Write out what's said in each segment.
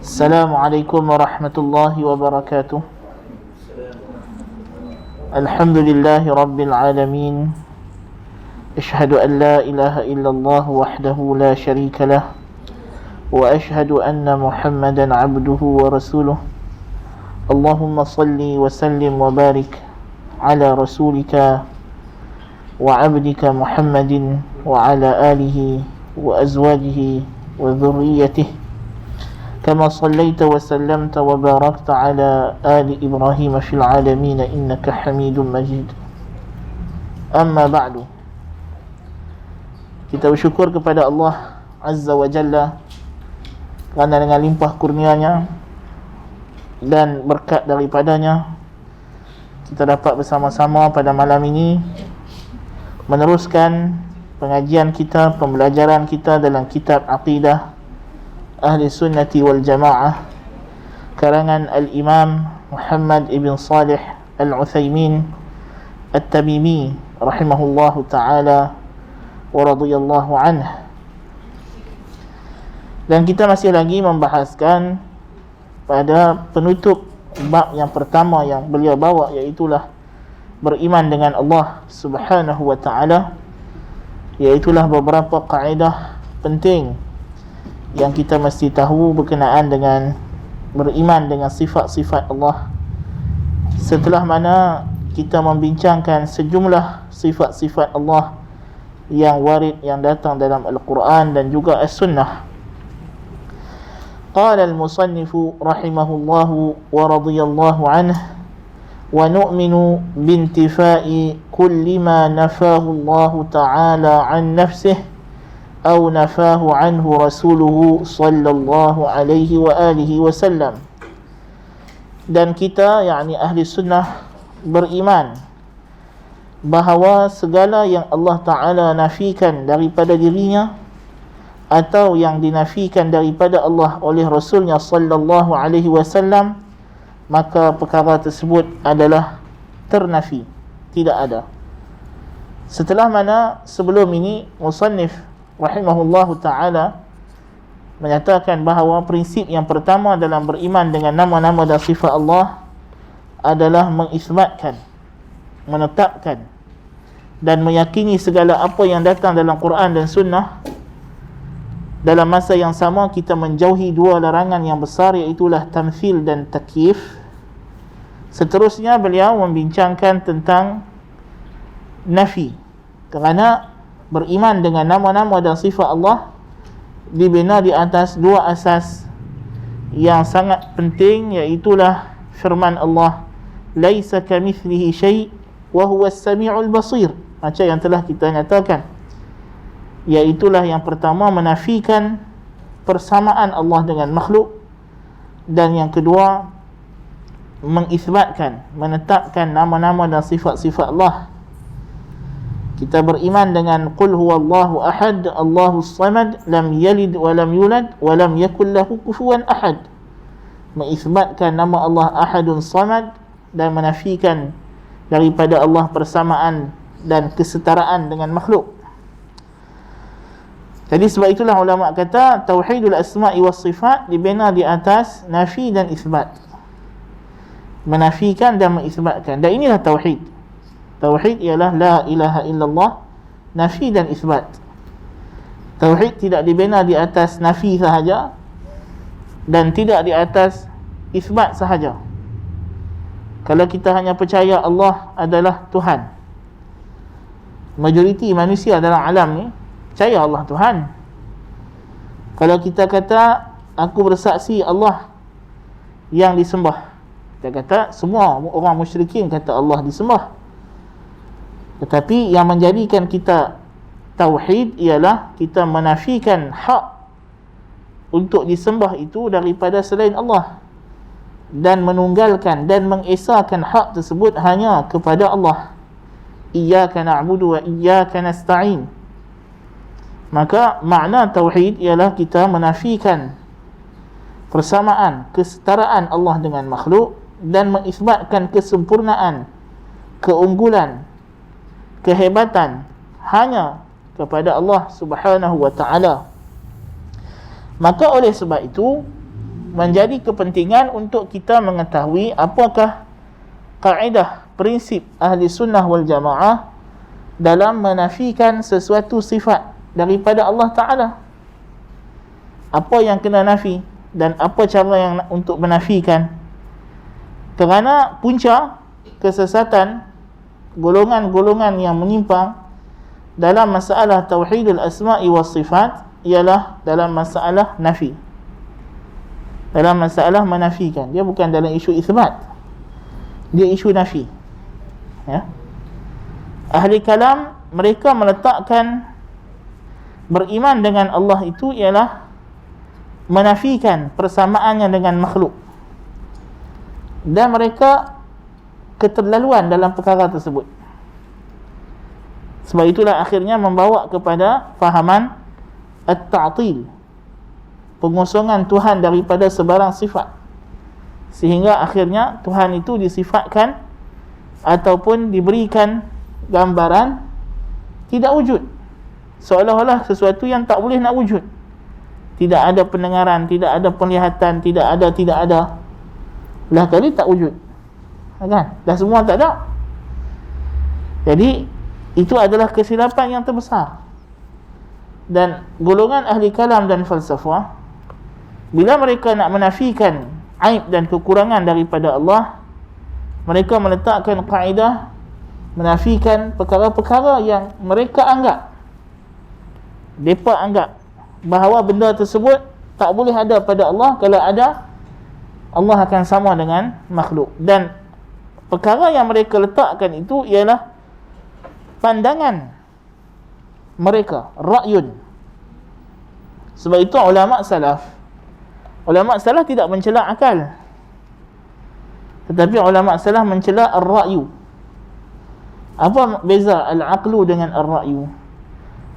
Assalamualaikum warahmatullahi wabarakatuh. Alhamdulillahi rabbil alamin. Ashhadu an la ilaha illallah wahdahu la sharika lah. Wa ashhadu anna Muhammadan abduhu wa rasuluh. Allahumma salli wa sallim wa barik ala rasulika wa abdika Muhammadin wa ala alihi wa azwajihi wa dhurriyyatihi كما صليت وسلمت وباركت على آل إبراهيم في العالمين إنك حميد مجيد. أما بعد, kita bersyukur kepada Allah Azza wa Jalla kerana dengan limpah kurnianya dan berkat daripadanya kita dapat bersama-sama pada malam ini meneruskan pengajian kita, pembelajaran kita dalam kitab Aqidah Ahli Sunnati wal Jamaah karangan Al-Imam Muhammad ibn Salih Al-Uthaymin At-Tamimi rahimahullahu ta'ala wa radiyallahu anhu. Dan kita masih lagi membahaskan pada penutup bab yang pertama yang beliau bawa, iaitulah beriman dengan Allah subhanahu wa ta'ala, iaitulah beberapa kaedah penting yang kita mesti tahu berkenaan dengan beriman dengan sifat-sifat Allah. Setelah mana kita membincangkan sejumlah sifat-sifat Allah yang warid, yang datang dalam Al-Quran dan juga As-Sunnah. Qala al-musannifu rahimahullahu wa radiyallahu anhu wa nu'minu bintifa'i kulli ma nafahu Allah ta'ala an nafsihi أو نفاه عنه رسوله صلى الله عليه وآله وسلم. Dan kita, yakni ahli sunnah, beriman bahawa segala yang Allah Ta'ala nafikan daripada dirinya atau yang dinafikan daripada Allah oleh Rasulnya sallallahu alaihi wasallam, maka perkara tersebut adalah ternafi, tidak ada. Setelah mana sebelum ini musannif rahimahullahu ta'ala menyatakan bahawa prinsip yang pertama dalam beriman dengan nama-nama dan sifat Allah adalah mengisbatkan, menetapkan dan meyakini segala apa yang datang dalam Quran dan Sunnah. Dalam masa yang sama kita menjauhi dua larangan yang besar, iaitulah tamthil dan takyif. Seterusnya beliau membincangkan tentang nafi, kerana beriman dengan nama-nama dan sifat Allah dibina di atas dua asas yang sangat penting, iaitulah firman Allah, laisa kamithlihi syai' wa huwa as-sami'ul basir, macam yang telah kita nyatakan. Iaitulah yang pertama, menafikan persamaan Allah dengan makhluk, dan yang kedua mengisbatkan, menetapkan nama-nama dan sifat-sifat Allah. Kita beriman dengan qul huwallahu ahad, Allahus samad, lam yalid wa lam yulad wa lam yakul lahu kufuwan ahad. Mengisbatkan nama Allah Ahadun Samad dan menafikan daripada Allah persamaan dan kesetaraan dengan makhluk. Jadi sebab itulah ulama kata tauhidul asma'i was sifat dibina di atas nafi dan isbat, menafikan dan mengisbatkan. Dan inilah tauhid. Tauhid ialah la ilaha illallah, nafi dan isbat. Tauhid tidak dibina di atas nafi sahaja dan tidak di atas isbat sahaja. Kalau kita hanya percaya Allah adalah Tuhan, majoriti manusia dalam alam ni percaya Allah Tuhan. Kalau kita kata aku bersaksi Allah yang disembah, kita kata semua orang musyrikin kata Allah disembah. Tetapi yang menjadikan kita tauhid ialah kita menafikan hak untuk disembah itu daripada selain Allah, dan menunggalkan dan mengesahkan hak tersebut hanya kepada Allah. Iyyaka na'budu wa iyyaka nasta'in. Maka makna tauhid ialah kita menafikan persamaan, kesetaraan Allah dengan makhluk, dan mengisbatkan kesempurnaan, keunggulan, kehebatan hanya kepada Allah Subhanahu wa ta'ala. Maka oleh sebab itu menjadi kepentingan untuk kita mengetahui apakah kaedah prinsip ahli sunnah wal jamaah dalam menafikan sesuatu sifat daripada Allah Ta'ala. Apa yang kena nafi dan apa cara yang untuk menafikan. Kerana punca kesesatan golongan-golongan yang menyimpang dalam masalah tauhidul asma'i was sifat ialah dalam masalah nafi, dalam masalah menafikan. Dia bukan dalam isu isbat, dia isu nafi, ya. Ahli kalam mereka meletakkan beriman dengan Allah itu ialah menafikan persamaannya dengan makhluk, dan mereka keterlaluan dalam perkara tersebut. Sebab itulah akhirnya membawa kepada fahaman at-ta'til, pengosongan Tuhan daripada sebarang sifat, sehingga akhirnya Tuhan itu disifatkan ataupun diberikan gambaran tidak wujud, seolah-olah sesuatu yang tak boleh nak wujud. Tidak ada pendengaran, tidak ada penglihatan, tidak ada lah kali tak wujud, kan? Dah semua tak ada. Jadi itu adalah kesilapan yang terbesar. Dan golongan ahli kalam dan falsafah, bila mereka nak menafikan aib dan kekurangan daripada Allah, mereka meletakkan kaedah menafikan perkara-perkara yang mereka anggap bahawa benda tersebut tak boleh ada pada Allah. Kalau ada, Allah akan sama dengan makhluk. Dan perkara yang mereka letakkan itu ialah pandangan mereka, ra'yun. Sebab itu ulama salaf tidak mencela akal, tetapi ulama salaf mencela ar-ra'yu. Apa beza al-aqlu dengan ar-ra'yu?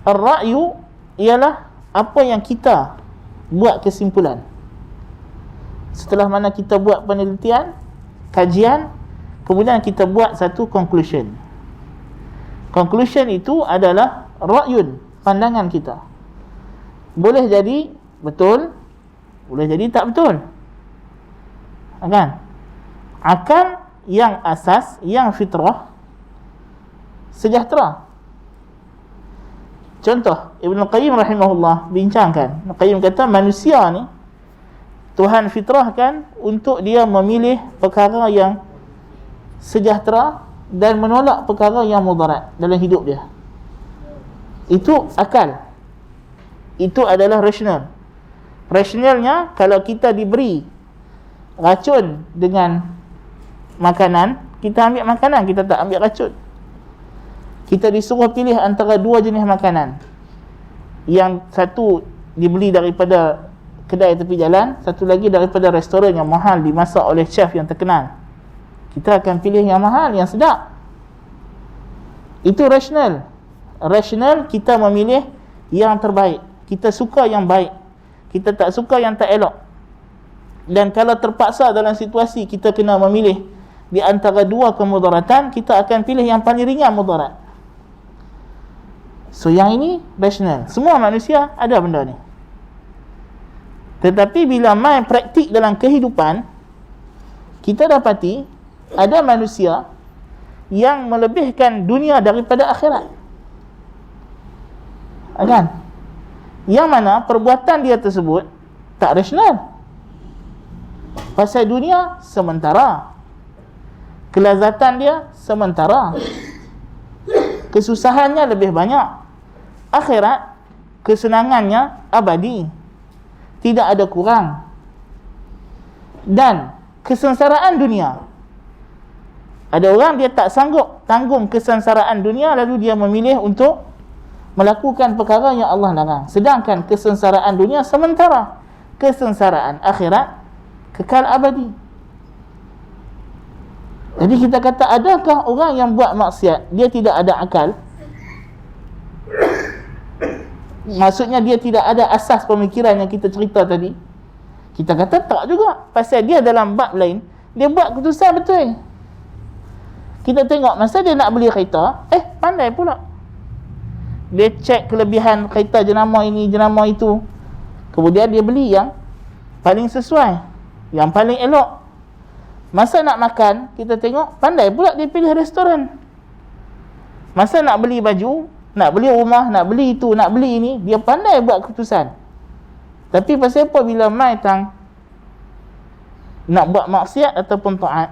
Ar-ra'yu ialah apa yang kita buat kesimpulan setelah mana kita buat penelitian, kajian, kemudian kita buat satu conclusion. Conclusion itu adalah ra'yun, pandangan kita. Boleh jadi betul, boleh jadi tak betul, kan? Akal yang asas, yang fitrah, sejahtera. Contoh, Ibn Qayyim rahimahullah bincangkan. Ibn Qayyim kata manusia ni Tuhan fitrahkan untuk dia memilih perkara yang sejahtera dan menolak perkara yang mudarat dalam hidup dia. Itu akal. Itu adalah rasional. Rasionalnya, kalau kita diberi racun dengan makanan, kita ambil makanan, kita tak ambil racun. Kita disuruh pilih antara dua jenis makanan, yang satu dibeli daripada kedai tepi jalan, satu lagi daripada restoran yang mahal dimasak oleh chef yang terkenal. Kita akan pilih yang mahal, yang sedap. Itu rasional. Rasional, kita memilih yang terbaik. Kita suka yang baik, kita tak suka yang tak elok. Dan kalau terpaksa dalam situasi kita kena memilih di antara dua kemudaratan, kita akan pilih yang paling ringan mudarat. So yang ini rasional. Semua manusia ada benda ni. Tetapi bila main praktik dalam kehidupan, kita dapati ada manusia yang melebihkan dunia daripada akhirat, kan? Yang mana perbuatan dia tersebut tak rasional. Pasal dunia sementara, kelazatan dia sementara, kesusahannya lebih banyak. Akhirat, kesenangannya abadi, tidak ada kurang. Dan kesengsaraan dunia, ada orang dia tak sanggup tanggung kesengsaraan dunia, lalu dia memilih untuk melakukan perkara yang Allah larang. Sedangkan kesengsaraan dunia sementara, kesengsaraan akhirat kekal abadi. Jadi kita kata, adakah orang yang buat maksiat dia tidak ada akal? Maksudnya dia tidak ada asas pemikiran yang kita cerita tadi? Kita kata tak juga. Pasal dia dalam bab lain, dia buat keputusan betul. Kita tengok masa dia nak beli kereta, pandai pula. Dia cek kelebihan kereta jenama ini, jenama itu. Kemudian dia beli yang paling sesuai, yang paling elok. Masa nak makan, kita tengok pandai pula dia pilih restoran. Masa nak beli baju, nak beli rumah, nak beli itu, nak beli ini, dia pandai buat keputusan. Tapi pasal apa bila mai tang nak buat maksiat ataupun taat,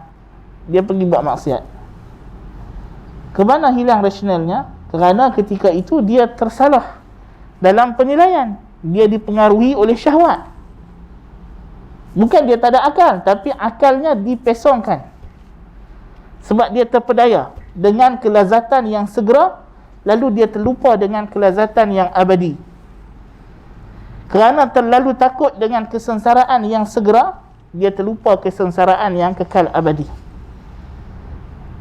dia pergi buat maksiat? Ke mana hilang rasionalnya? Kerana ketika itu dia tersalah dalam penilaian. Dia dipengaruhi oleh syahwat. Bukan dia tak ada akal, tapi akalnya dipesongkan. Sebab dia terpedaya dengan kelazatan yang segera, lalu dia terlupa dengan kelazatan yang abadi. Kerana terlalu takut dengan kesengsaraan yang segera, dia terlupa kesengsaraan yang kekal abadi.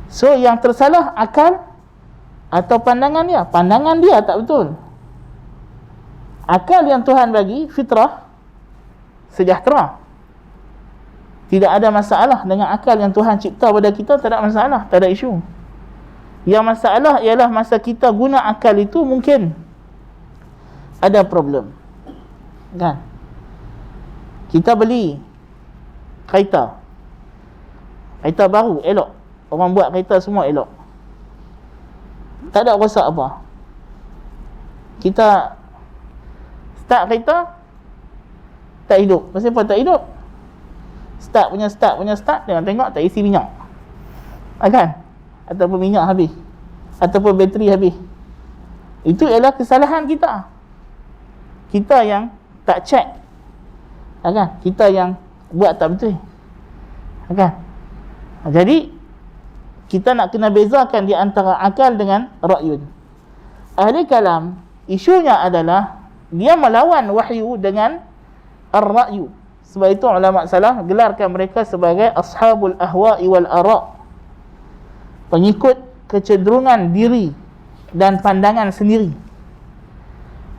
So yang tersalah akal atau pandangan dia? Pandangan dia tak betul. Akal yang Tuhan bagi, fitrah, sejahtera. Tidak ada masalah dengan akal yang Tuhan cipta pada kita, tak ada masalah, tak ada isu. Yang masalah ialah masa kita guna akal itu mungkin ada problem. Kan? Kita beli kereta baru, elok. Orang buat kereta semua elok. Tak ada rosak apa. Kita start kereta, tak hidup. Pasal apa tak hidup? Start, jangan tengok tak isi minyak. Kan? Ataupun minyak habis, ataupun bateri habis. Itu ialah kesalahan kita. Kita yang tak check. Kan? Kita yang buat tak betul. Kan? Jadi kita nak kena bezakan di antara akal dengan ra'yun. Ahli kalam, isunya adalah dia melawan wahyu dengan ar-ra'yu. Sebab itu ulama salah gelarkan mereka sebagai ashabul ahwa'i wal ara', pengikut kecenderungan diri dan pandangan sendiri.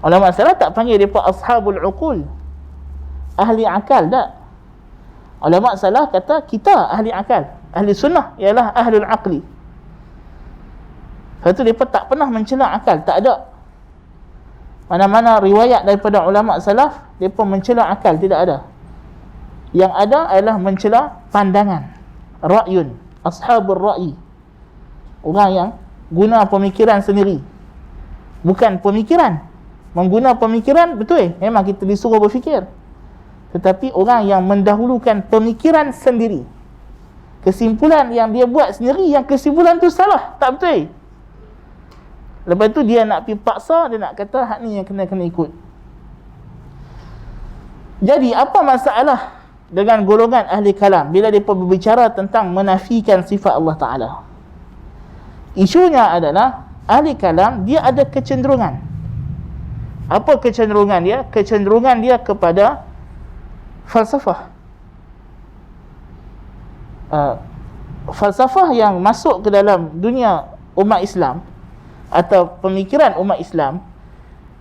Ulama salah tak panggil mereka ashabul uqul, ahli akal, tak. Ulama salah kata kita ahli akal. Ahli sunnah ialah ahlul aqli. Sebab tu mereka tak pernah mencela akal, tak ada. Mana-mana riwayat daripada ulama salaf mereka mencela akal, tidak ada. Yang ada adalah mencela pandangan, ra'yun, ashabul ra'yi, orang yang guna pemikiran sendiri. Bukan pemikiran, mengguna pemikiran, betul, memang kita disuruh berfikir, tetapi orang yang mendahulukan pemikiran sendiri, kesimpulan yang dia buat sendiri, yang kesimpulan tu salah, tak betul. Lepas tu dia nak pergi paksa, dia nak kata hak ni yang kena ikut. Jadi apa masalah dengan golongan ahli kalam bila mereka berbicara tentang menafikan sifat Allah Ta'ala? Isunya adalah ahli kalam dia ada kecenderungan. Apa kecenderungan dia? Kecenderungan dia kepada falsafah. Falsafah yang masuk ke dalam dunia umat Islam atau pemikiran umat Islam,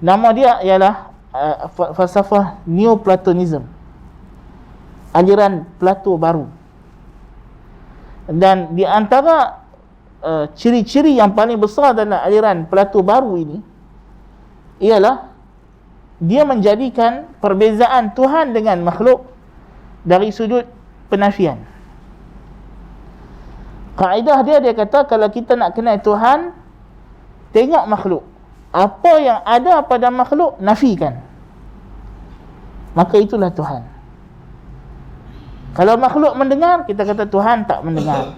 nama dia ialah falsafah Neoplatonism, aliran Plato baru. Dan di antara ciri-ciri yang paling besar dalam aliran Plato baru ini ialah dia menjadikan perbezaan Tuhan dengan makhluk dari sudut penafian. Kaedah dia kata kalau kita nak kenal Tuhan, tengok makhluk. Apa yang ada pada makhluk, nafikan. Maka itulah Tuhan. Kalau makhluk mendengar, kita kata Tuhan tak mendengar.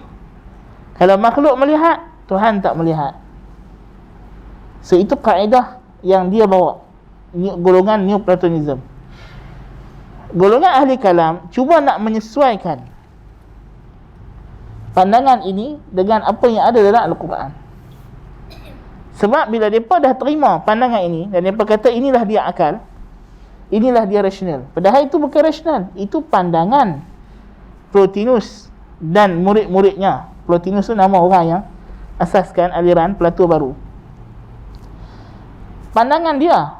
Kalau makhluk melihat, Tuhan tak melihat. So itu kaedah yang dia bawa, golongan Neoplatonism. Golongan ahli kalam cuba nak menyesuaikan pandangan ini dengan apa yang ada dalam Al-Quran. Sebab bila mereka dah terima pandangan ini dan mereka kata inilah dia akal, inilah dia rasional, padahal itu bukan rasional, itu pandangan Plotinus dan murid-muridnya. Plotinus tu nama orang yang asaskan aliran Plato baru. Pandangan dia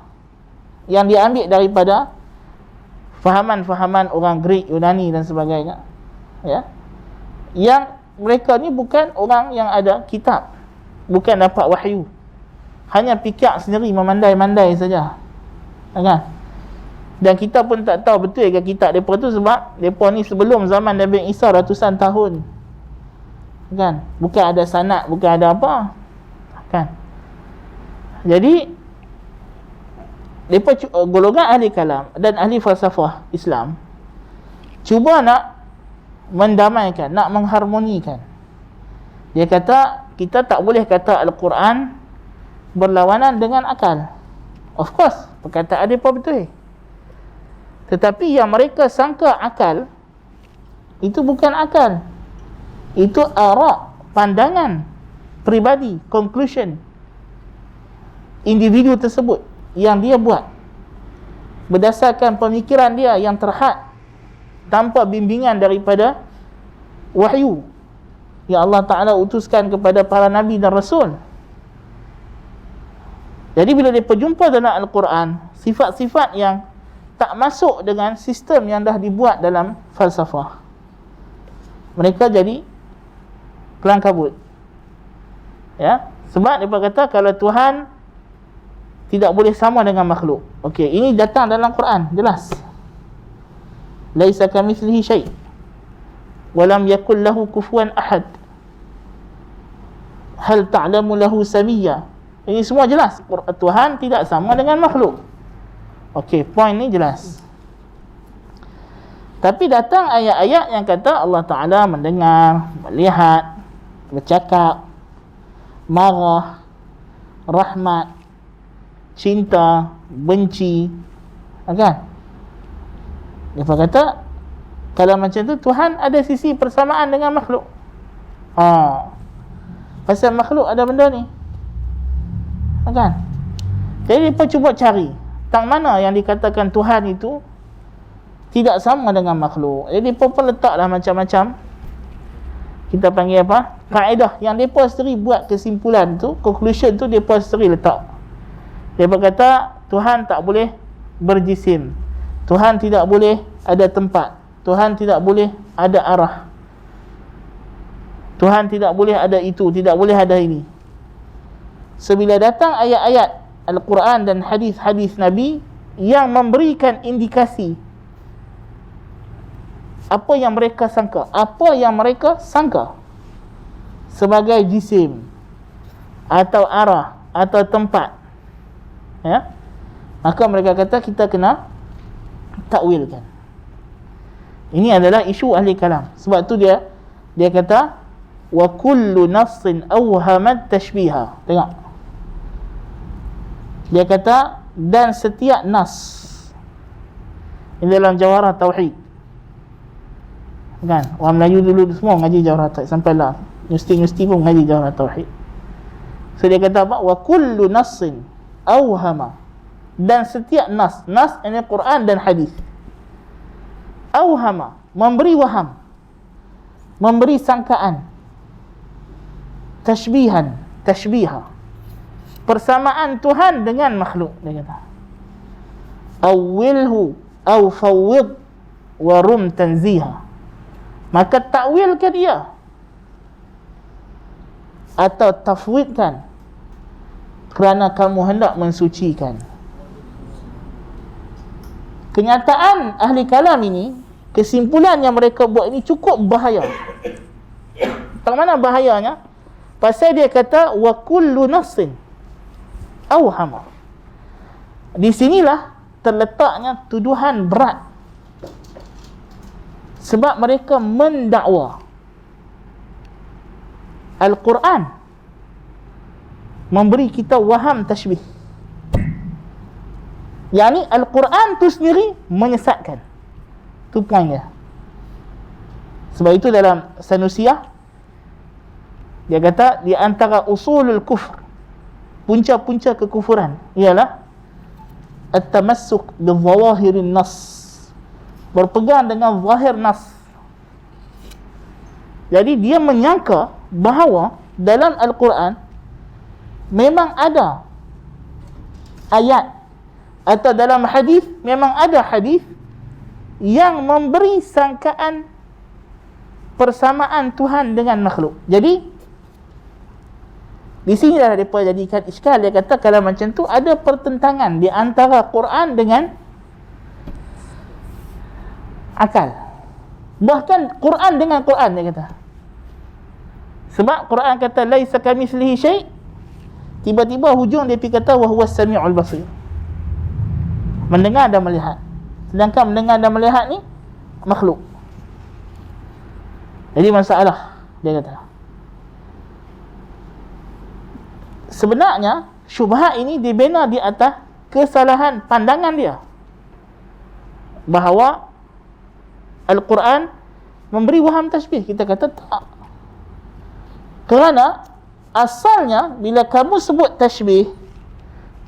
yang diambil daripada fahaman-fahaman orang Greek, Yunani dan sebagainya, ya, yang mereka ni bukan orang yang ada kitab, bukan dapat wahyu, hanya fikir sendiri, memandai-mandai saja, kan? Dan kita pun tak tahu betul ke kitab mereka tu, sebab mereka ni sebelum zaman Nabi Isa ratusan tahun, kan? Bukan ada sanad, bukan ada apa, kan? Jadi mereka golongan ahli kalam dan ahli falsafah Islam cuba nak mendamaikan, nak mengharmonikan. Dia kata kita tak boleh kata Al-Quran berlawanan dengan akal. Of course, perkataan mereka betul. Tetapi yang mereka sangka akal, itu bukan akal. Itu arak, pandangan peribadi, conclusion individu tersebut yang dia buat berdasarkan pemikiran dia yang terhad, tanpa bimbingan daripada wahyu yang Allah Ta'ala utuskan kepada para Nabi dan Rasul. Jadi bila dia berjumpa dalam Al-Quran sifat-sifat yang tak masuk dengan sistem yang dah dibuat dalam falsafah, mereka jadi kelang kabut. Ya, sebab dia kata kalau Tuhan tidak boleh sama dengan makhluk. Okey, ini datang dalam Quran jelas. Laisa kamitslihi syai' wa lam yakul lahu kufuwan ahad. Hal ta'lamu lahu samiyya. Ini semua jelas. Tuhan tidak sama dengan makhluk. Okey, poin ni jelas. Tapi datang ayat-ayat yang kata Allah Ta'ala mendengar, melihat, bercakap, marah, rahmat, cinta, benci, kan? Dia kata kalau macam tu Tuhan ada sisi persamaan dengan makhluk. Pasal makhluk ada benda ni, kan? Jadi dia cuba cari tang mana yang dikatakan Tuhan itu tidak sama dengan makhluk. Jadi dia pun letaklah macam-macam, kita panggil apa, kaedah yang mereka sendiri buat kesimpulan tu, conclusion tu mereka sendiri letak. Dia berkata Tuhan tak boleh berjisim, Tuhan tidak boleh ada tempat, Tuhan tidak boleh ada arah, Tuhan tidak boleh ada itu, tidak boleh ada ini. Sebila datang ayat-ayat Al-Quran dan hadis-hadis Nabi yang memberikan indikasi apa yang mereka sangka sebagai jisim atau arah atau tempat, ya, maka mereka kata kita kena takwilkan. Ini adalah isu ahli kalam. Sebab tu dia kata wa kullu nafsin awhamat tashbiha. Tengok, dia kata dan setiap nas, ini dalam Jawharah Tauhid, kan? Orang Melayu dulu semua ngaji Jawharah Tauhid, sampailah universiti pun ngaji Jawharah Tauhid. So dia kata apa? Wa kullu nassin awhama, dan setiap nas ini Quran dan hadis, awhama, memberi waham, memberi sangkaan, tashbiha, persamaan Tuhan dengan makhluk. Dia kata awilhu aw fawwid wa rum tanziha, maka takwilkan dia atau tafwidkan kerana kamu hendak mensucikan. Kenyataan ahli kalam ini, kesimpulan yang mereka buat ini cukup bahaya. Tak mana bahayanya? Pasal dia kata wa kullu nafsin awhama. Di sinilah terletaknya tuduhan berat. Sebab mereka mendakwa Al-Quran memberi kita waham tashbih. Yani Al-Quran tu sendiri menyesatkan. Tu poinnya. Sebab itu dalam Sanusiyah dia kata di antara usulul kufr, punca-punca kekufuran ialah at-tamassuk bi-dhawahirin nas, berpegang dengan zahir nas. Jadi dia menyangka bahawa dalam Al-Quran memang ada ayat atau dalam hadis memang ada hadis yang memberi sangkaan persamaan Tuhan dengan makhluk. Jadi di sini dah mereka jadikan iskal. Dia kata kalau macam tu ada pertentangan di antara Quran dengan akal. Bahkan Quran dengan Quran dia kata. Sebab Quran kata laisa kamitslihi syai', tiba-tiba hujung dia pergi kata wa huwas samiul basir. Mendengar dan melihat. Sedangkan mendengar dan melihat ni makhluk. Jadi masalah dia kata. Sebenarnya syubhat ini dibina di atas kesalahan pandangan dia bahawa Al-Quran memberi waham tashbih. Kita kata tak. Kerana asalnya bila kamu sebut tashbih,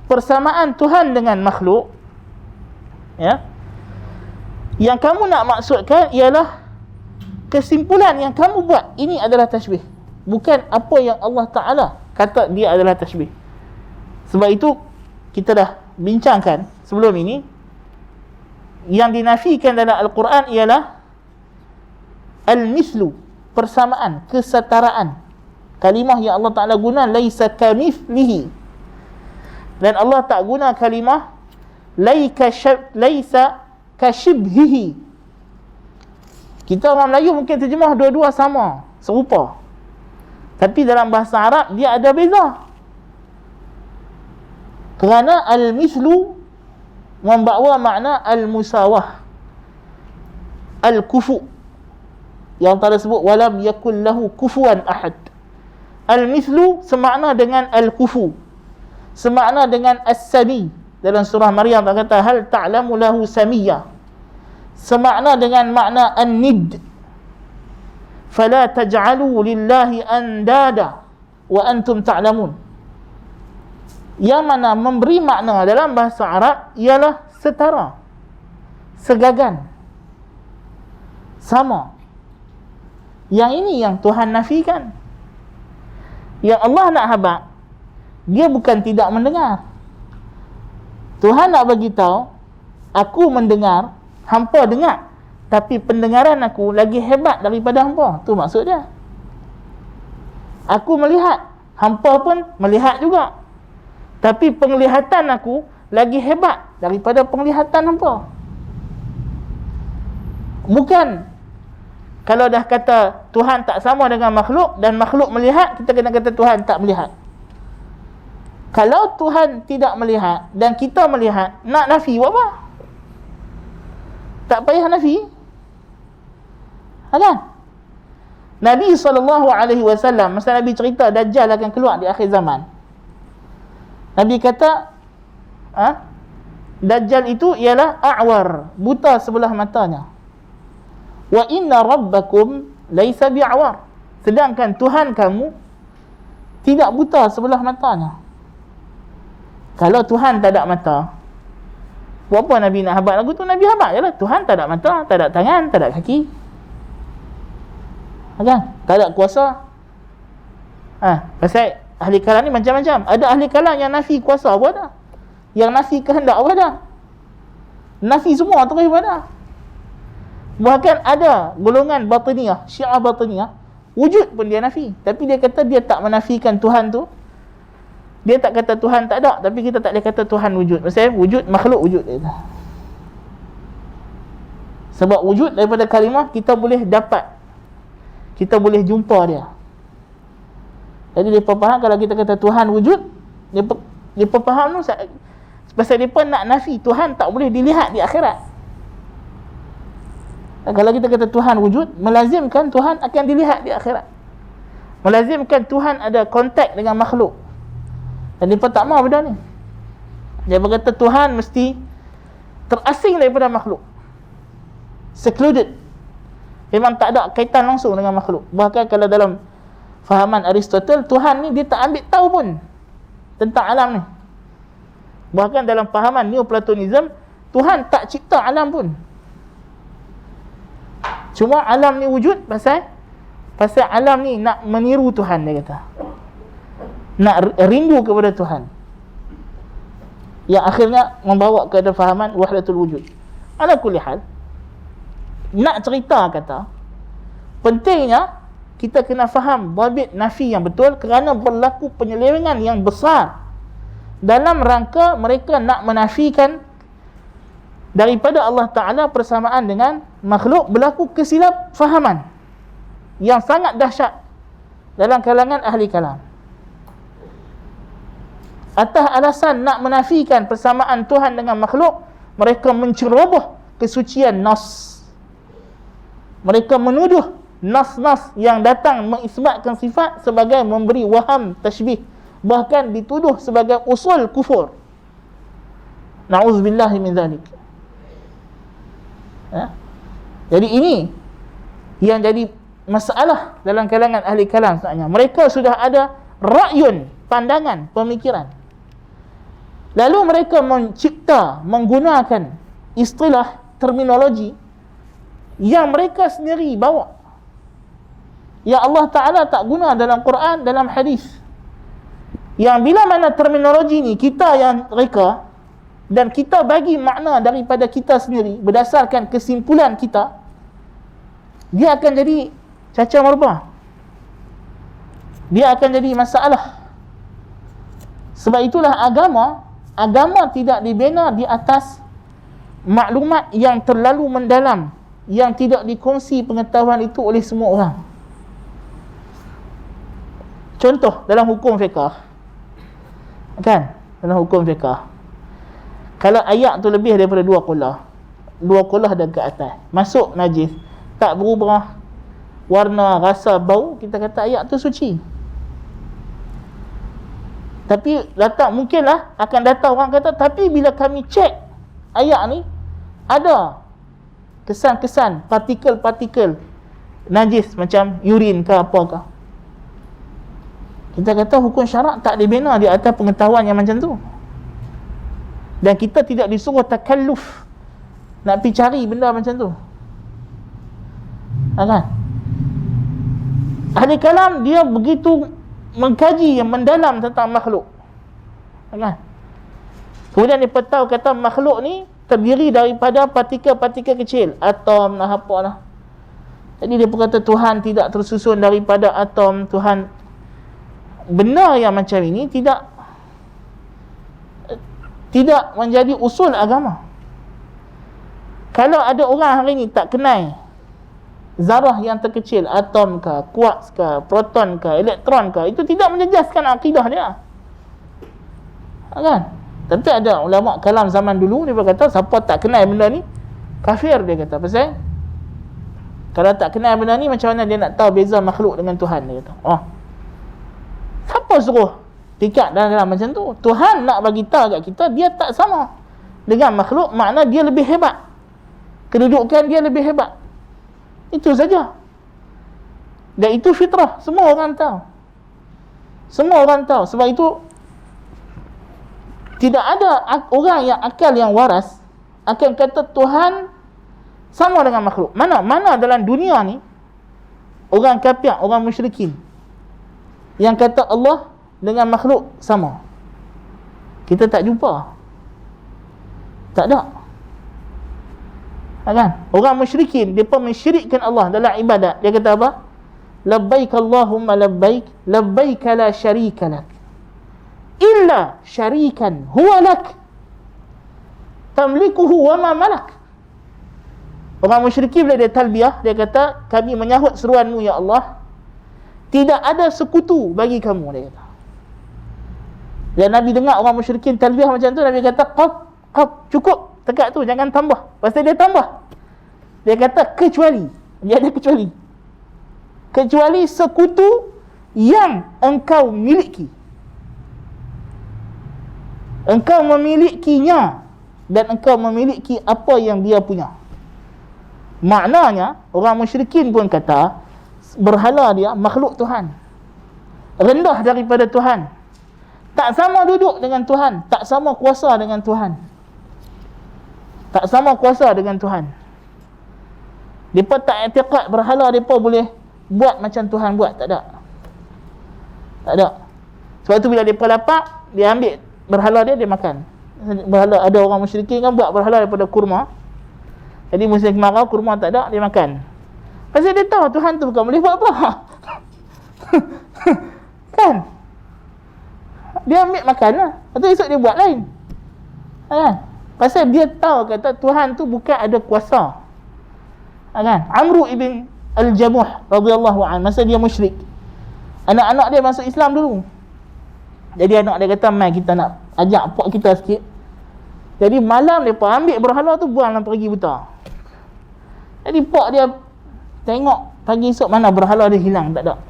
persamaan Tuhan dengan makhluk, ya, yang kamu nak maksudkan ialah kesimpulan yang kamu buat ini adalah tashbih, bukan apa yang Allah Ta'ala kata dia adalah tashbih. Sebab itu kita dah bincangkan sebelum ini, yang dinafikan dalam Al-Quran ialah al-mislu, persamaan, kesetaraan. Kalimah yang Allah Ta'ala guna laisa kamithlihi, dan Allah tak guna kalimah laisa kashibhihi. Kita orang Melayu mungkin terjemah dua-dua sama, serupa, tapi dalam bahasa Arab dia ada beza. Kerana al-mislu membawa makna al-musawah, al-kufu, yang Allah sebut walam yakul lahu kufuwan ahad. Al-mislu semakna dengan al-kufu, semakna dengan as-sami. Dalam surah Maryam Allah kata hal ta'lamu lahu samiyya, semakna dengan makna an-nid. Fala taj'alu lillahi andada wa antum ta'lamun. Yang mana memberi makna dalam bahasa Arab ialah setara, segagan, sama. Yang ini yang Tuhan nafikan. Yang Allah nak habaq, dia bukan tidak mendengar. Tuhan nak bagi tahu, aku mendengar, hampa dengar, tapi pendengaran aku lagi hebat daripada hampa. Tu maksud dia. Aku melihat, hampa pun melihat juga, tapi penglihatan aku lagi hebat daripada penglihatan hampa. Bukan kalau dah kata Tuhan tak sama dengan makhluk dan makhluk melihat, kita kena kata Tuhan tak melihat. Kalau Tuhan tidak melihat dan kita melihat, nak nafi buat apa? Tak payah nafi. Kan? Nabi SAW, masa Nabi cerita Dajjal akan keluar di akhir zaman, Nabi kata Dajjal itu ialah a'war, buta sebelah matanya. Wa inna rabbakum laisa bi'awar, sedangkan Tuhan kamu tidak buta sebelah matanya. Kalau Tuhan tak ada mata, buat apa Nabi nak habaq lagu tu? Nabi habaq je lah. Tuhan tak ada mata, tak ada tangan, tak ada kaki, kan? Tak ada kuasa. Pasal ahli kalam ni macam-macam. Ada ahli kalam yang nafi kuasa pun ada, yang nafi kehendak pun ada, nafi semua terus pun ada. Bahkan ada golongan batiniyah, Syiah batiniyah, wujud pun dia nafi, tapi dia kata dia tak menafikan Tuhan tu. Dia tak kata Tuhan tak ada, tapi kita tak boleh kata Tuhan wujud. Maksudnya wujud, makhluk wujud dia. Sebab wujud daripada kalimah kita boleh dapat, kita boleh jumpa dia. Jadi dia faham kalau kita kata Tuhan wujud, dia faham tu pasal dia pun nak nafi Tuhan tak boleh dilihat di akhirat. Kalau kita kata Tuhan wujud, melazimkan Tuhan akan dilihat di akhirat, melazimkan Tuhan ada kontak dengan makhluk. Dan dia pun tak mahu benda ni. Dia berkata Tuhan mesti terasing daripada makhluk, secluded, memang tak ada kaitan langsung dengan makhluk. Bahkan kalau dalam fahaman Aristotle, Tuhan ni dia tak ambil tahu pun tentang alam ni. Bahkan dalam fahaman Neoplatonism, Tuhan tak cipta alam pun. Cuma alam ni wujud pasal alam ni nak meniru Tuhan, dia kata. Nak rindu kepada Tuhan. Yang akhirnya membawa kepada fahaman wahdatul wujud. Ala kulli hal, nak cerita kata, pentingnya kita kena faham dhabit nafi yang betul, kerana berlaku penyelewengan yang besar dalam rangka mereka nak menafikan daripada Allah Ta'ala persamaan dengan makhluk, berlaku kesilap fahaman yang sangat dahsyat dalam kalangan ahli kalam. Atas alasan nak menafikan persamaan Tuhan dengan makhluk, mereka menceroboh kesucian nas. Mereka menuduh nas-nas yang datang mengisbatkan sifat sebagai memberi waham tashbih, bahkan dituduh sebagai usul kufur. Na'udzubillahi min zalik. Jadi ini yang jadi masalah dalam kalangan ahli kalam sebenarnya. Mereka sudah ada ra'yun, pandangan, pemikiran. Lalu mereka mencipta, menggunakan istilah, terminologi yang mereka sendiri bawa, yang Allah Ta'ala tak guna dalam Quran, dalam hadis. Yang bila mana terminologi ni kita yang reka, dan kita bagi makna daripada kita sendiri berdasarkan kesimpulan kita, dia akan jadi cacah merbah. Dia akan jadi masalah. Sebab itulah agama tidak dibina di atas maklumat yang terlalu mendalam, yang tidak dikongsi pengetahuan itu oleh semua orang. Contoh dalam hukum fiqh, kan? Dalam hukum fiqh, kalau ayat tu lebih daripada 2 qolah dan ke atas, masuk najis, tak berubah warna, rasa, bau, kita kata ayat tu suci. Tapi mungkinlah akan datang orang kata, tapi bila kami cek ayat ni, ada kesan-kesan partikel-partikel najis macam urin ke apakah. Kita kata hukum syarak tak dibina di atas pengetahuan yang macam tu. Dan kita tidak disuruh takalluf nak pergi cari benda macam tu. Kan? Ahli kalam dia begitu mengkaji yang mendalam tentang makhluk. Kan? Kemudian dia tahu kata makhluk ni terdiri daripada partikel-partikel kecil, atom lah apalah. Jadi dia berkata Tuhan tidak tersusun daripada atom. Tuhan, benar yang macam ini tidak menjadi usul agama. Kalau ada orang hari ni tak kenal zarah yang terkecil, atom ke, kuarks ke, proton ke, elektron ke, itu tidak menjejaskan akidah dia. Kan? Tapi ada ulama kalam zaman dulu, dia berkata siapa tak kenal benda ni kafir, dia kata. Pasal kalau tak kenal benda ni, macam mana dia nak tahu beza makhluk dengan Tuhan, dia kata. Siapa suruh pikat dalam macam tu? Tuhan nak bagi tahu kat kita dia tak sama dengan makhluk, makna dia lebih hebat, kedudukan dia lebih hebat. Itu saja. Dan itu fitrah, semua orang tahu. Semua orang tahu. Sebab itu tidak ada orang yang akal yang waras akan kata Tuhan sama dengan makhluk. Mana dalam dunia ni orang kafir, orang musyrikin yang kata Allah dengan makhluk sama? Kita tak jumpa. Tak ada. Kan? Orang musyrikin, mereka mensyirikkan Allah dalam ibadat. Dia kata apa? Labbaik Allahumma labbaik, labbaik la syarika lak, illa syarikan huwa lak, tamlikuhu wa ma malak. Orang musyrikin bila dia talbiyah, dia kata kami menyahut seruanmu ya Allah, tidak ada sekutu bagi kamu, dia kata. Dan Nabi dengar orang musyrikin talbiyah macam tu, Nabi kata qab, cukup dekat tu, jangan tambah. Pasal dia tambah, dia kata kecuali, dia ada kecuali sekutu yang engkau miliki, engkau memilikinya, dan engkau memiliki apa yang dia punya. Maknanya orang musyrikin pun kata berhala dia makhluk Tuhan, rendah daripada Tuhan, tak sama duduk dengan Tuhan, tak sama kuasa dengan Tuhan, tak sama kuasa dengan Tuhan. Mereka tak i'tiqad berhala mereka boleh buat macam Tuhan buat. Tak ada. Sebab tu bila mereka lapar, dia ambil berhala dia makan. Berhala, ada orang musyrikin kan buat berhala daripada kurma. Jadi musim kemarau kurma tak ada, dia makan. Pasal dia tahu Tuhan tu bukan boleh buat apa. Kan? Dia ambil makan lah. Lepas tu esok dia buat lain. Kan? Pasal dia tahu kata Tuhan tu bukan ada kuasa. Kan? Amru ibn Al-Jamuh radhiyallahu anhu, masa dia musyrik, anak-anak dia masuk Islam dulu. Jadi anak dia kata, mai kita nak ajak pak kita sikit. Jadi malam mereka ambil berhala tu, buang dalam perigi buta. Jadi pak dia tengok pagi esok mana berhala dia hilang, tak ada.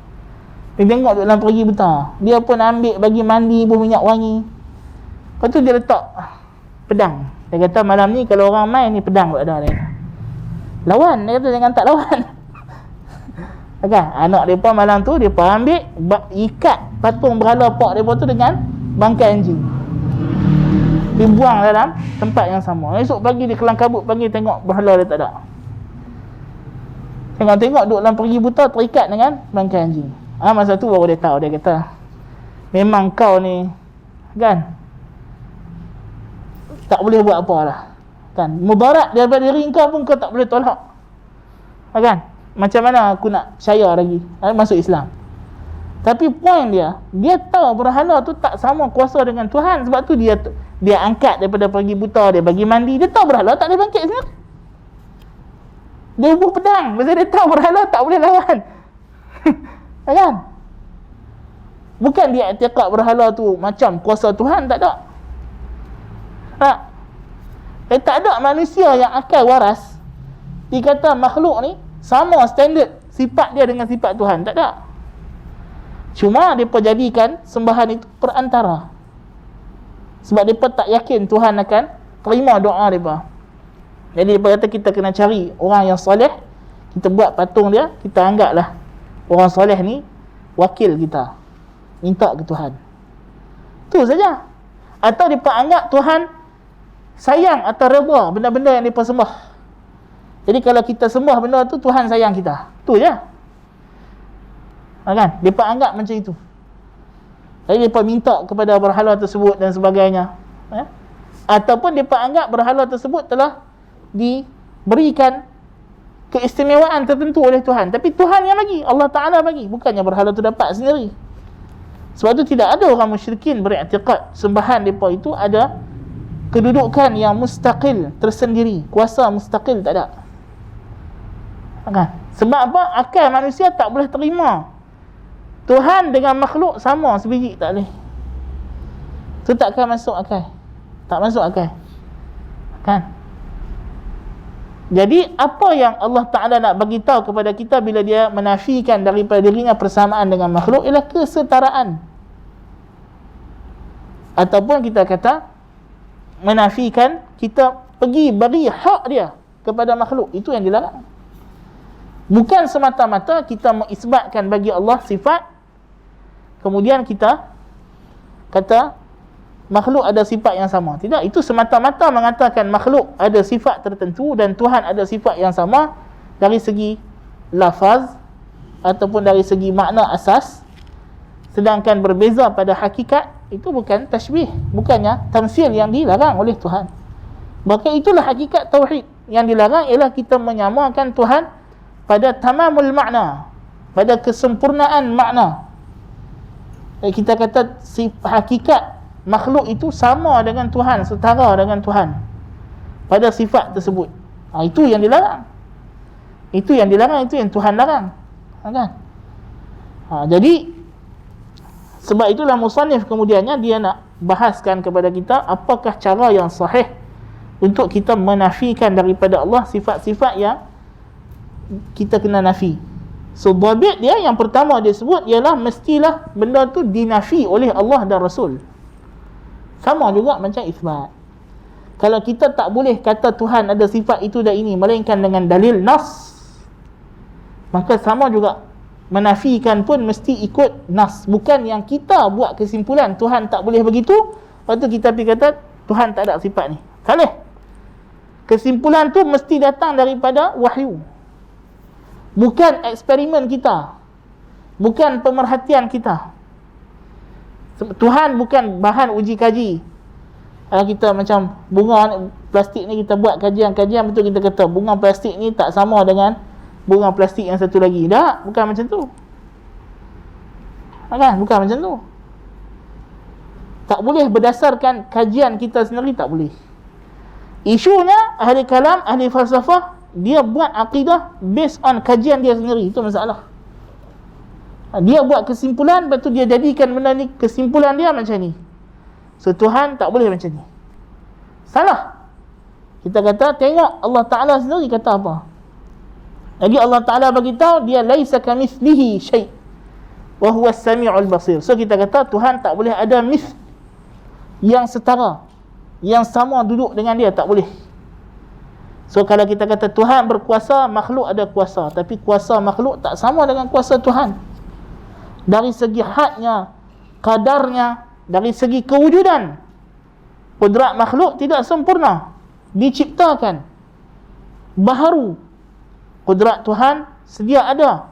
Dia tengok duduk dalam perigi buta. Dia pun ambil bagi mandi pun minyak wangi. Lepas tu dia letak pedang. Dia kata malam ni kalau orang main ni pedang tak ada dia. Lawan, dia kata jangan tak lawan. Kan? Anak dia pun malam tu dia pun ambil ikat patung berhala pak dia pun tu dengan bangkai anjing. Dibuang dalam tempat yang sama. Esok pagi dia kelang kabut pagi tengok berhala dia tak ada. Tengok-tengok duduk dalam pergi buta terikat dengan bangkai anjing. Masa tu baru dia tahu, dia kata memang kau ni kan tak boleh buat apa lah kan, mudarat daripada diri kau pun kau tak boleh tolak kan. Macam mana aku nak percaya lagi masuk Islam? Tapi poin dia tahu berhala tu tak sama kuasa dengan Tuhan. Sebab tu dia angkat daripada pergi buta, dia bagi mandi. Dia tahu berhala tak boleh bangkit sendiri. Dia bubuh pedang pasal dia tahu berhala tak boleh lawan. Kan? Bukan dia i'tiqad berhala tu macam kuasa Tuhan, tak ada. Tak ada manusia yang akal waras dikata makhluk ni sama standard sifat dia dengan sifat Tuhan, tak ada. Cuma mereka jadikan sembahan itu perantara. Sebab mereka tak yakin Tuhan akan terima doa mereka. Jadi mereka kata kita kena cari orang yang soleh, kita buat patung dia, kita anggaplah orang soleh ni wakil kita, minta ke Tuhan. Tu saja. Atau mereka anggap Tuhan sayang atau redha benda-benda yang mereka sembah. Jadi kalau kita sembah benda tu, Tuhan sayang kita. Tu je. Kan? Mereka anggap macam itu. Jadi mereka minta kepada berhala tersebut dan sebagainya. Ataupun mereka anggap berhala tersebut telah diberikan keistimewaan tertentu oleh Tuhan. Tapi Tuhan yang bagi, Allah Ta'ala bagi. Bukannya berhala tu dapat sendiri. Sebab tu tidak ada orang musyrikin beriktikad sembahan mereka itu ada kedudukan yang mustaqil, tersendiri. Kuasa mustaqil tak ada. Kan? Sebab apa? Akal manusia tak boleh terima Tuhan dengan makhluk sama sebiji, tak boleh. Tu takkan masuk akal. Tak masuk akal. Kan? Jadi apa yang Allah Ta'ala nak bagi tahu kepada kita bila dia menafikan daripada dirinya persamaan dengan makhluk ialah kesetaraan. Ataupun kita kata menafikan, kita pergi beri hak dia kepada makhluk. Itu yang dilarang. Bukan semata-mata kita mengisbatkan bagi Allah sifat, kemudian kita kata makhluk ada sifat yang sama. Tidak, itu semata-mata mengatakan makhluk ada sifat tertentu dan Tuhan ada sifat yang sama dari segi lafaz ataupun dari segi makna asas, sedangkan berbeza pada hakikat. Itu bukan tashbih, bukannya tamsil yang dilarang oleh Tuhan. Maka itulah hakikat tauhid. Yang dilarang ialah kita menyamakan Tuhan pada tamamul makna, pada kesempurnaan makna. Kita kata hakikat makhluk itu sama dengan Tuhan, setara dengan Tuhan pada sifat tersebut. Itu yang dilarang. Itu yang dilarang, itu yang Tuhan larang. Kan? Jadi sebab itulah musannif kemudiannya dia nak bahaskan kepada kita apakah cara yang sahih untuk kita menafikan daripada Allah sifat-sifat yang kita kena nafi. So dhabit dia yang pertama dia sebut ialah mestilah benda tu dinafi oleh Allah dan Rasul. Sama juga macam isbat. Kalau kita tak boleh kata Tuhan ada sifat itu dan ini melainkan dengan dalil nas, maka sama juga menafikan pun mesti ikut nas. Bukan yang kita buat kesimpulan Tuhan tak boleh begitu, lepas tu kita pergi kata Tuhan tak ada sifat ni. Salah. Kesimpulan tu mesti datang daripada wahyu. Bukan eksperimen kita, bukan pemerhatian kita. Tuhan bukan bahan uji kaji. Kita macam bunga plastik ni, kita buat kajian-kajian, betul kita kata bunga plastik ni tak sama dengan bunga plastik yang satu lagi. Tak, bukan macam tu. Kan? Bukan macam tu. Tak boleh berdasarkan kajian kita sendiri, tak boleh. Isunya ahli kalam, ahli falsafah, dia buat akidah based on kajian dia sendiri. Itu masalah. Dia buat kesimpulan, lepas tu dia jadikan benda ni, kesimpulan dia macam ni. So Tuhan tak boleh macam ni. Salah. Kita kata tengok Allah Ta'ala sendiri kata apa. Jadi Allah Ta'ala bagi tahu dia laisa kamithlihi syai' wa huwa as-sami'ul basir. So kita kata Tuhan tak boleh ada yang setara, yang sama duduk dengan dia, tak boleh. So kalau kita kata Tuhan berkuasa, makhluk ada kuasa, tapi kuasa makhluk tak sama dengan kuasa Tuhan. Dari segi hadnya, kadarnya, dari segi kewujudan, kudrat makhluk tidak sempurna, diciptakan baharu. Kudrat Tuhan sedia ada,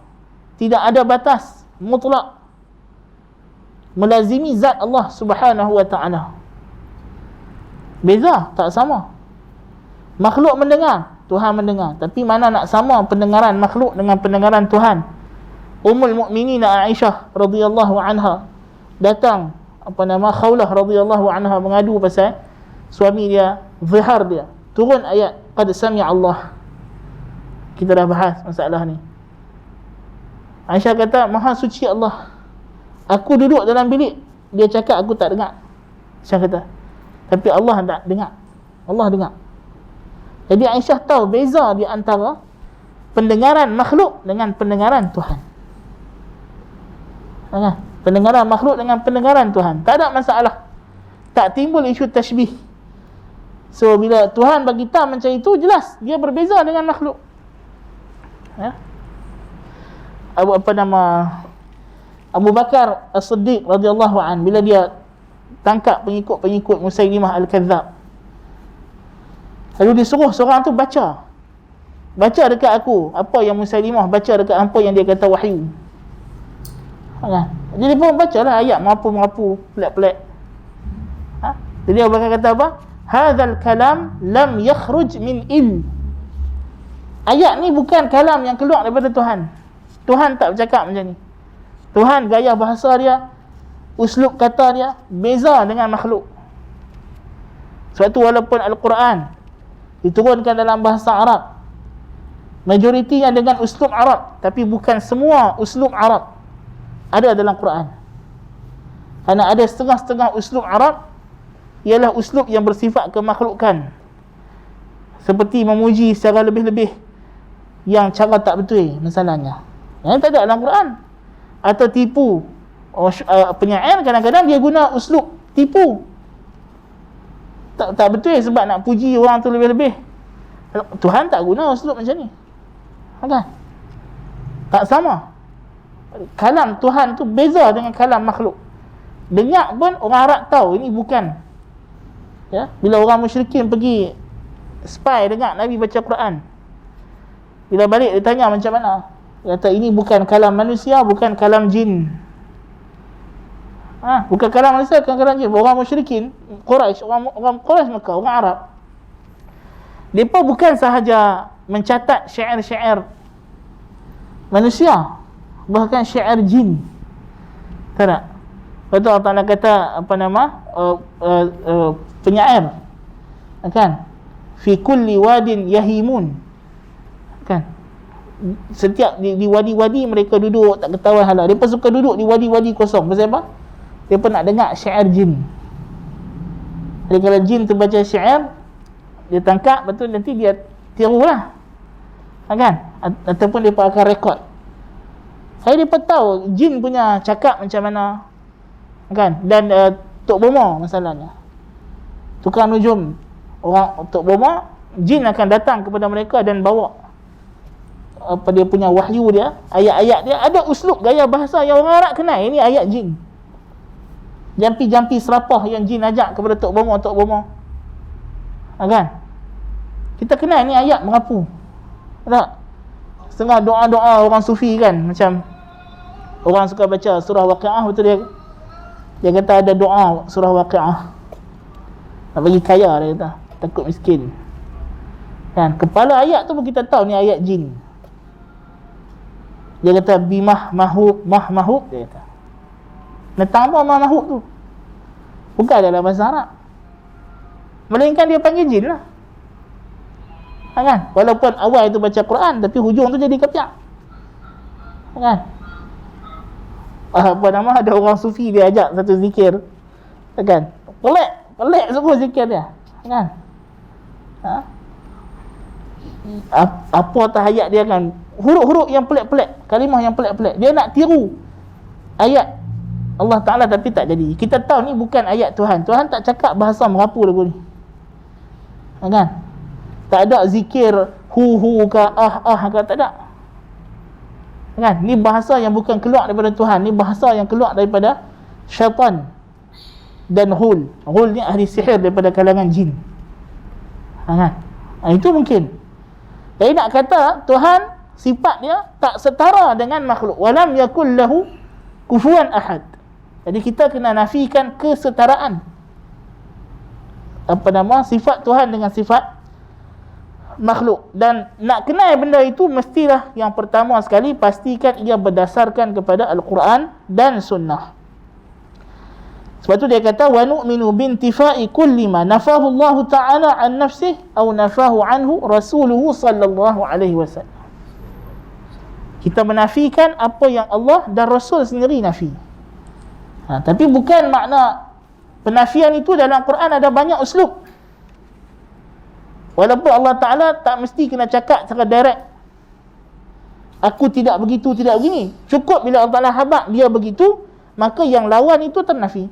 tidak ada batas, mutlak, melazimi zat Allah Subhanahu wa ta'ala. Beza, tak sama. Makhluk mendengar, Tuhan mendengar, tapi mana nak sama pendengaran makhluk dengan pendengaran Tuhan. Ummul Mukminin Aisyah radhiyallahu anha datang, Khawlah radhiyallahu anha mengadu pasal suami dia, zihar dia. Turun ayat qad sami'a Allah. Kita dah bahas masalah ni. Aisyah kata, Maha suci Allah, aku duduk dalam bilik, dia cakap aku tak dengar. Aisyah kata, tapi Allah tak dengar. Allah dengar. Jadi Aisyah tahu beza di antara pendengaran makhluk dengan pendengaran Tuhan. Pendengaran makhluk dengan pendengaran Tuhan, tak ada masalah, tak timbul isu tashbih. So bila Tuhan bagi tahu macam itu, jelas dia berbeza dengan makhluk. Abu Bakar As-Siddiq radhiyallahu an, bila dia tangkap pengikut Musailimah Al-Kadzab, lalu disuruh seorang tu baca dekat aku apa yang Musailimah baca dekat hampa yang dia kata wahyu. Jadi dia pun bacalah ayat merapu-merapu, pelik-pelik. Jadi Abu Bakar kata apa? Hadzal kalam lam yakhruj min ayat ni bukan kalam yang keluar daripada Tuhan. Tuhan tak bercakap macam ni. Tuhan gaya bahasa dia, uslub kata dia beza dengan makhluk. Sebab tu walaupun Al-Quran diturunkan dalam bahasa Arab, majoritinya dengan uslub Arab, tapi bukan semua uslub Arab ada dalam Quran. Kerana ada setengah-setengah uslub Arab ialah uslub yang bersifat kemakhlukan, seperti memuji secara lebih-lebih yang cara tak betul misalnya, yang tak ada dalam Quran. Atau tipu penyair, kadang-kadang dia guna uslub tipu, tak betul sebab nak puji orang tu lebih-lebih. Tuhan tak guna uslub macam ni, kan? Tak sama. Kalam Tuhan tu beza dengan kalam makhluk. Dengar pun orang Arab tahu ini bukan. Bila orang musyrikin pergi spy dengar Nabi baca Quran, bila balik dia tanya macam mana, dia kata ini bukan kalam manusia, bukan kalam jin. Bukan kalam manusia, bukan kalam jin. Orang musyrikin Quraisy, orang Quraisy Mekah, orang Arab, mereka bukan sahaja mencatat syair-syair manusia, bahkan syair jin. Tak nak. Betul Allah Ta'ala kata penyair, kan? Fi kulli wadin yahimun, kan? Setiap di wadi-wadi mereka duduk tak ketahuan hala. Mereka suka duduk di wadi-wadi kosong. Pasal apa? Mereka nak dengar syair jin. Jadi kalau jin tu baca syair, dia tangkap, betul, nanti dia tirulah, kan? Ataupun mereka akan rekod. Saya mereka tahu jin punya cakap macam mana, kan? Dan Tok Bomo masalahnya, tukang nujum, orang Tok Bomo, jin akan datang kepada mereka dan bawa dia punya wahyu dia, ayat-ayat dia, ada uslub gaya bahasa yang orang Arab kenal. Ini ayat jin. Jampi-jampi serapah yang jin ajak kepada Tok Bomo, kan? Kita kenal ni ayat merapu, tak? Setengah doa-doa orang sufi, kan? Macam orang suka baca surah Waqiah, betul dia kata ada doa surah Waqiah nak bagi kaya, dia kata takut miskin, kan? Kepala ayat tu pun kita tahu ni ayat jin. Dia kata bimah mahub, dia kata datang apa mahub tu bukan dalam bahasa Arab, melainkan dia panggil jin lah. Kan? Walaupun awal itu baca Quran, tapi hujung tu jadi ketiak. Kan? Apa nama, ada orang sufi dia ajak satu zikir. Kan? Pelik semua zikir dia. Kan? Apa tahayat dia kan? Huruf-huruf yang pelik-pelik, kalimah yang pelik-pelik. Dia nak tiru ayat Allah Ta'ala tapi tak jadi. Kita tahu ni bukan ayat Tuhan. Tuhan tak cakap bahasa Merapu lagu ni. Kan? Tak ada zikir hu ke ke, tak ada. Kan? Ni bahasa yang bukan keluar daripada Tuhan. Ni bahasa yang keluar daripada syaitan dan ghul. Ghul ni ahli sihir daripada kalangan jin. Kan? Itu mungkin. Jadi nak kata Tuhan sifat dia tak setara dengan makhluk. Walam yakul lahu kufuwan ahad. Jadi kita kena nafikan kesetaraan sifat Tuhan dengan sifat makhluk. Dan nak kenal benda itu, mestilah yang pertama sekali pastikan ia berdasarkan kepada Al-Quran dan Sunnah. Sebab tu dia kata wa nu'minu bintifa'i kulli ma nafahu Allah Ta'ala an nafsih atau nafahu anhu rasuluhu sallallahu alaihi wasallam. Kita menafikan apa yang Allah dan Rasul sendiri nafi. Tapi bukan makna penafian itu dalam Quran ada banyak uslub. Walaupun Allah Ta'ala tak mesti kena cakap secara direct, aku tidak begitu, tidak begini. Cukup bila Allah Ta'ala habaq dia begitu, maka yang lawan itu ternafi.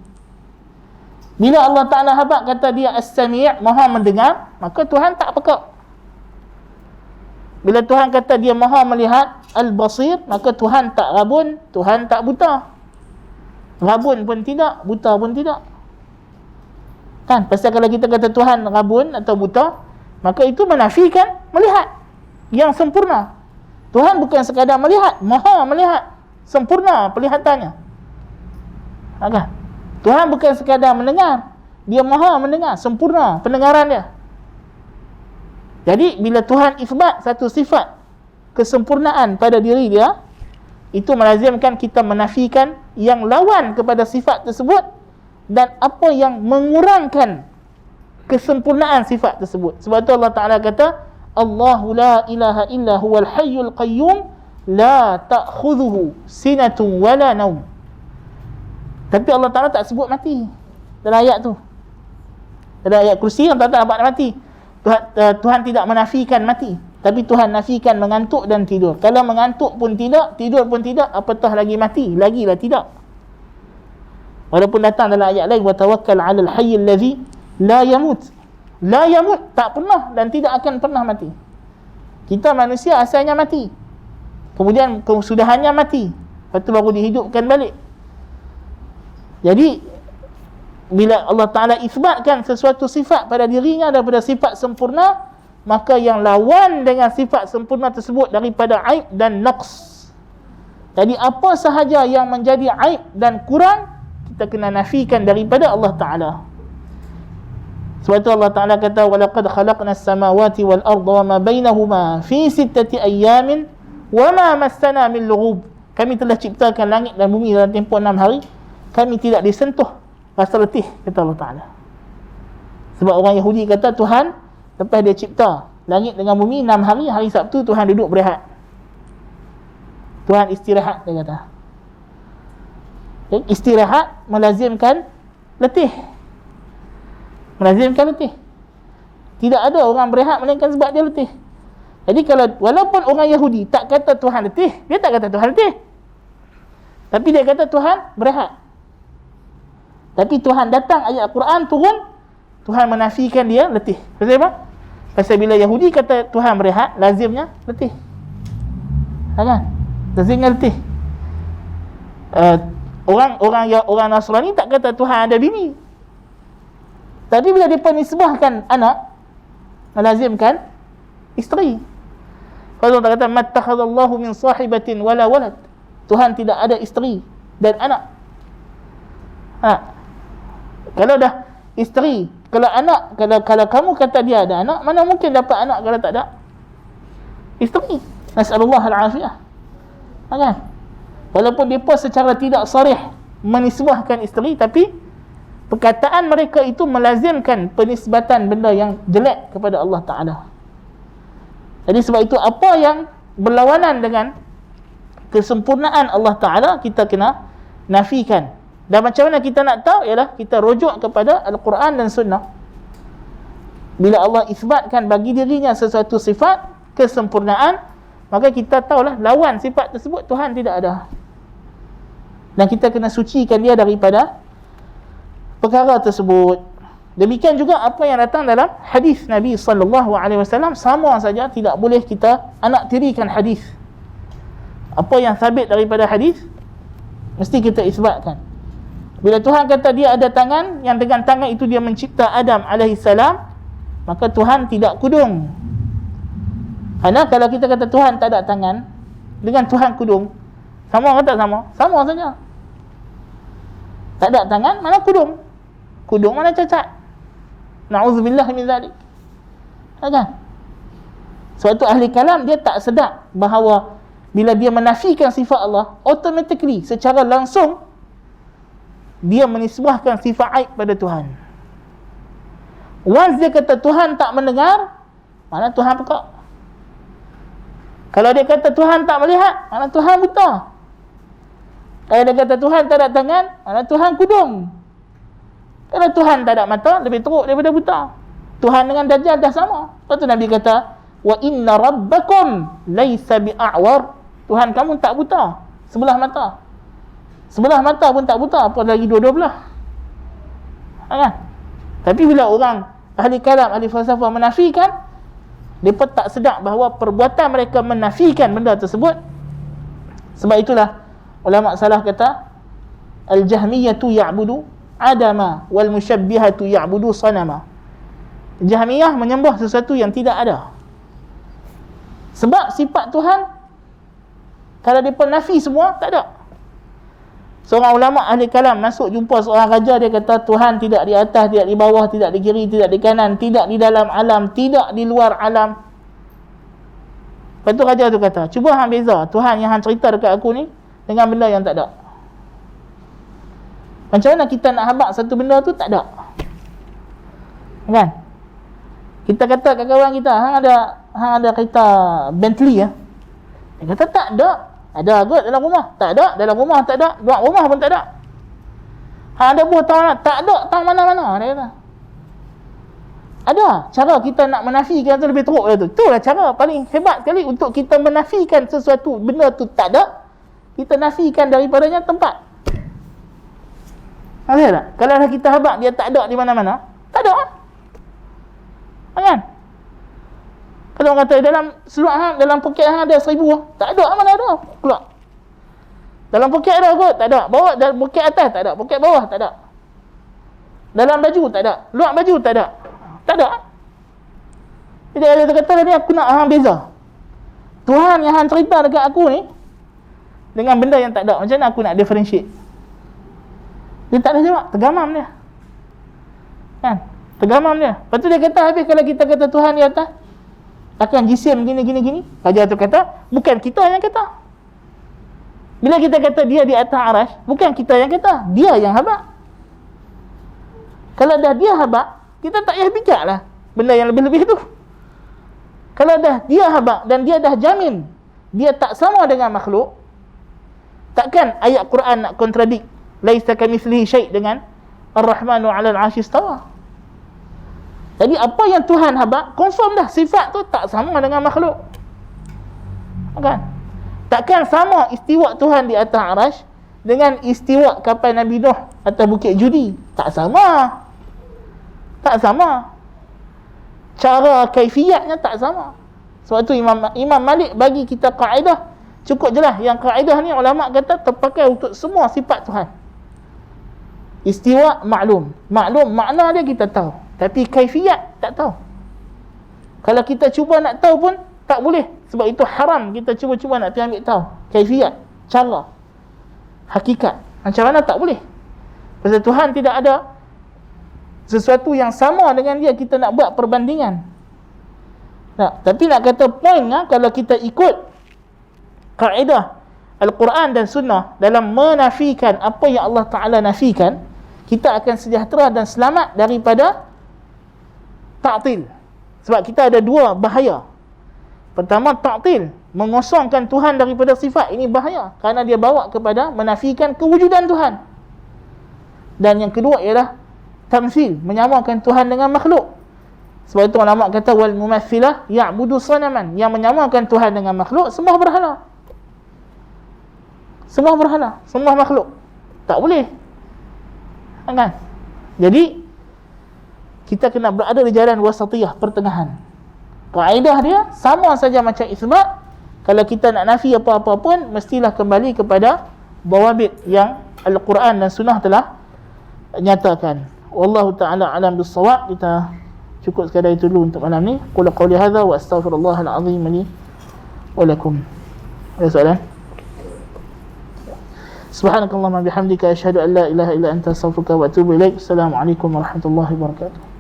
Bila Allah Ta'ala habaq kata dia As-Sami' maha mendengar, maka Tuhan tak pekak. Bila Tuhan kata dia maha melihat, Al-Basir, maka Tuhan tak rabun, Tuhan tak buta. Rabun pun tidak, buta pun tidak. Kan? Pasal kalau kita kata Tuhan rabun atau buta, maka itu menafikan melihat yang sempurna. Tuhan bukan sekadar melihat, maha melihat, sempurna pelihatannya. Kan? Tuhan bukan sekadar mendengar, dia maha mendengar, sempurna pendengaran dia. Jadi bila Tuhan isbat satu sifat kesempurnaan pada diri dia, itu melazimkan kita menafikan yang lawan kepada sifat tersebut dan apa yang mengurangkan kesempurnaan sifat tersebut. Sebab tu Allah Ta'ala kata Allahu la ilaha illa huwal hayyul qayyum la ta'khudhuhu sinatun wala naum. Tapi Allah Ta'ala tak sebut mati dalam ayat tu. Dalam ayat kursi Allah Ta'ala tak mati. Tuhan tidak menafikan mati, tapi Tuhan nafikan mengantuk dan tidur. Kalau mengantuk pun tidak, tidur pun tidak, apatah lagi mati? Lagilah tidak. Walaupun datang dalam ayat lain, wa tawakkal 'alal hayyil ladzi la yamut. La yamut, tak pernah dan tidak akan pernah mati. Kita manusia asalnya mati, kemudian kesudahannya mati, lepas tu baru dihidupkan balik. Jadi bila Allah Ta'ala isbatkan sesuatu sifat pada dirinya daripada sifat sempurna, maka yang lawan dengan sifat sempurna tersebut daripada aib dan naqs. Jadi apa sahaja yang menjadi aib dan kurang, kita kena nafikan daripada Allah Ta'ala. Sebab itu Allah Ta'ala kata وَلَقَدْ خَلَقْنَا السَّمَاوَاتِ وَالْأَرْضَ وَمَا بَيْنَهُمَا فِي 6 أَيَّامٍ وَمَا مَسَّنَا مِنْ لُغُوبٍ. Kami telah ciptakan langit dan bumi dalam tempoh 6 hari, kami tidak disentuh rasa letih, kata Allah Ta'ala. Sebab orang Yahudi kata Tuhan lepas dia cipta langit dengan bumi 6 hari, hari Sabtu Tuhan duduk berehat, Tuhan istirahat, dia kata. Istirahat melazimkan letih, melazimkan letih. Tidak ada orang berehat melainkan sebab dia letih. Jadi kalau walaupun orang Yahudi tak kata Tuhan letih, dia tak kata Tuhan letih, tapi dia kata Tuhan berehat. Tapi Tuhan datang, ayat Quran turun, Tuhan menafikan dia letih. Pasal apa? Pasal bila Yahudi kata Tuhan berehat, lazimnya letih. Kan? Lazimnya letih. Orang Nasrani tak kata Tuhan ada bini, tapi bila dia penisbahkan anak, melazimkan isteri. Kalau Allah kata mattakhadallahu min sahibatin wala walad, Tuhan tidak ada isteri dan anak. Kalau dah isteri, kalau anak, kalau kamu kata dia ada anak, mana mungkin dapat anak kalau tak ada isteri? Nas'alullah al-afiyah. Kan? Walaupun mereka secara tidak sarih menisbahkan isteri, tapi perkataan mereka itu melazimkan penisbatan benda yang jelek kepada Allah Ta'ala. Jadi sebab itu apa yang berlawanan dengan kesempurnaan Allah Ta'ala, kita kena nafikan. Dan macam mana kita nak tahu? Ialah kita rujuk kepada Al-Quran dan Sunnah. Bila Allah isbatkan bagi dirinya sesuatu sifat kesempurnaan, maka kita tahulah lawan sifat tersebut Tuhan tidak ada. Dan kita kena sucikan dia daripada perkara tersebut. Demikian juga apa yang datang dalam hadis Nabi SAW, sama saja tidak boleh kita anak tirikan hadis. Apa yang sabit daripada hadis mesti kita isbatkan. Bila Tuhan kata dia ada tangan, yang dengan tangan itu dia mencipta Adam alaihissalam, maka Tuhan tidak kudung. Kerana kalau kita kata Tuhan tak ada tangan dengan Tuhan kudung, sama atau tak sama? Sama saja. Tak ada tangan, mana kudung? Kudung mana cacat? Na'udzubillah min zalik. Kan? Sebab tu ahli kalam dia tak sedar bahawa bila dia menafikan sifat Allah, automatically, secara langsung dia menisbahkan sifat aib pada Tuhan. Once dia kata Tuhan tak mendengar, mana Tuhan pekak. Kalau dia kata Tuhan tak melihat, mana Tuhan buta. Kalau dia kata Tuhan tak ada tangan, mana Tuhan kudung. Kalau Tuhan tak ada mata, lebih teruk daripada buta. Tuhan dengan Dajjal dah sama. Lepas tu Nabi kata, wa inna rabbakum laysa bi'a'war. Tuhan kamu tak buta sebelah mata. Sebelah mata pun tak buta, apa lagi dua-dua belah. Kan? Tapi bila orang ahli kalam, ahli falsafah menafikan, mereka tak sedar bahawa perbuatan mereka menafikan benda tersebut. Sebab itulah ulama salah kata, al-jahmiyatu ya'budu adama wal musyabbihatu ya'budu sanama. Jahmiyah menyembah sesuatu yang tidak ada. Sebab sifat Tuhan, kalau mereka nafi semua, tak ada. Seorang ulama ahli kalam masuk jumpa seorang raja, dia kata Tuhan tidak di atas, tidak di bawah, tidak di kiri, tidak di kanan, tidak di dalam alam, tidak di luar alam. Lepas tu raja tu kata, cuba hang beza Tuhan yang hang cerita dekat aku ni dengan benda yang tak ada. Macam mana kita nak habaq satu benda tu tak ada? Kan? Kita kata kat kawan kita, hang ada kereta Bentley ya. Dia kata tak ada. Ada kot dalam rumah? Tak ada. Dalam rumah tak ada. Luar rumah pun tak ada. Ada buah tahu tak ada. Tahu mana-mana, dia kata. Ada. Cara kita nak menafikan tu lebih teruk tu. Itulah cara paling hebat sekali untuk kita menafikan sesuatu. Benda tu tak ada, kita nafikan daripadanya tempat. Ada tak? Kalau dah kita habaq dia tak ada di mana-mana, tak ada. Kan? Kalau orang kata dalam seluar hang, dalam poket hang ada 1000, tak ada, mana ada keluar. Dalam poket ada kot, tak ada. Bawah dalam poket atas tak ada, poket bawah tak ada. Dalam baju tak ada, luar baju tak ada. Tak ada. Jadi dia kata tadi aku nak hang beza. Tuhan yang hang cerita dekat aku ni dengan benda yang tak ada, macam mana aku nak differentiate? Dia tak ada jawab, tergamam dia. Kan? Tergamam dia. Lepas tu dia kata habis kalau kita kata Tuhan di atas akan jisim gini. Raja tu kata, bukan kita yang kata. Bila kita kata dia di atas arash, bukan kita yang kata, dia yang habaq. Kalau dah dia habaq, kita tak payah bijak lah benda yang lebih-lebih tu. Kalau dah dia habaq dan dia dah jamin dia tak sama dengan makhluk, takkan ayat Quran nak kontradik laisa kamitslihi syai' dengan Ar-Rahmanu 'alal 'arsy istawa. Jadi apa yang Tuhan habaq, confirm dah sifat tu tak sama dengan makhluk. Kan? Takkan sama istiwa Tuhan di atas arash dengan istiwa kapal Nabi Nuh atas bukit Judi. Tak sama. Tak sama. Cara kaifiatnya tak sama. Sebab tu Imam Malik bagi kita kaedah cukup jelas. Yang kaedah ni ulama kata terpakai untuk semua sifat Tuhan. Istiwa maklum. Maklum makna dia kita tahu. Tapi kaifiat tak tahu. Kalau kita cuba nak tahu pun tak boleh. Sebab itu haram kita cuba-cuba nak pergi ambil tahu kaifiat, cara, hakikat. Macam mana tak boleh. Pasal Tuhan tidak ada sesuatu yang sama dengan dia kita nak buat perbandingan. Tak, tapi nak kata point kalau kita ikut kaedah Al-Quran dan Sunnah dalam menafikan apa yang Allah Ta'ala nafikan, kita akan sejahtera dan selamat daripada ta'til. Sebab kita ada dua bahaya. Pertama, ta'til, mengosongkan Tuhan daripada sifat. Ini bahaya kerana dia bawa kepada menafikan kewujudan Tuhan. Dan yang kedua ialah tamthil, menyamakan Tuhan dengan makhluk. Sebab itu ulama kata wal mumathilah ya'budu sanaman, yang menyamakan Tuhan dengan makhluk sembah berhala. Sembah berhala, sembah makhluk. Tak boleh. Kan? Jadi kita kena berada di jalan wasatiyah, pertengahan. Kaedah dia sama saja macam isbat. Kalau kita nak nafi apa-apa pun, mestilah kembali kepada dawabit yang Al-Quran dan Sunnah telah nyatakan. Wallahu ta'ala alam bis-shawab. Kita cukup sekadar itu dulu untuk malam ni. Qul qawli hadza wa astaghfirullahal azim li wa lakum. Ada soalan? Subhanakallahumma bihamdika asyhadu an la ilaha illa anta astaghfiruka wa atubu ilaik. Assalamualaikum warahmatullahi wabarakatuh.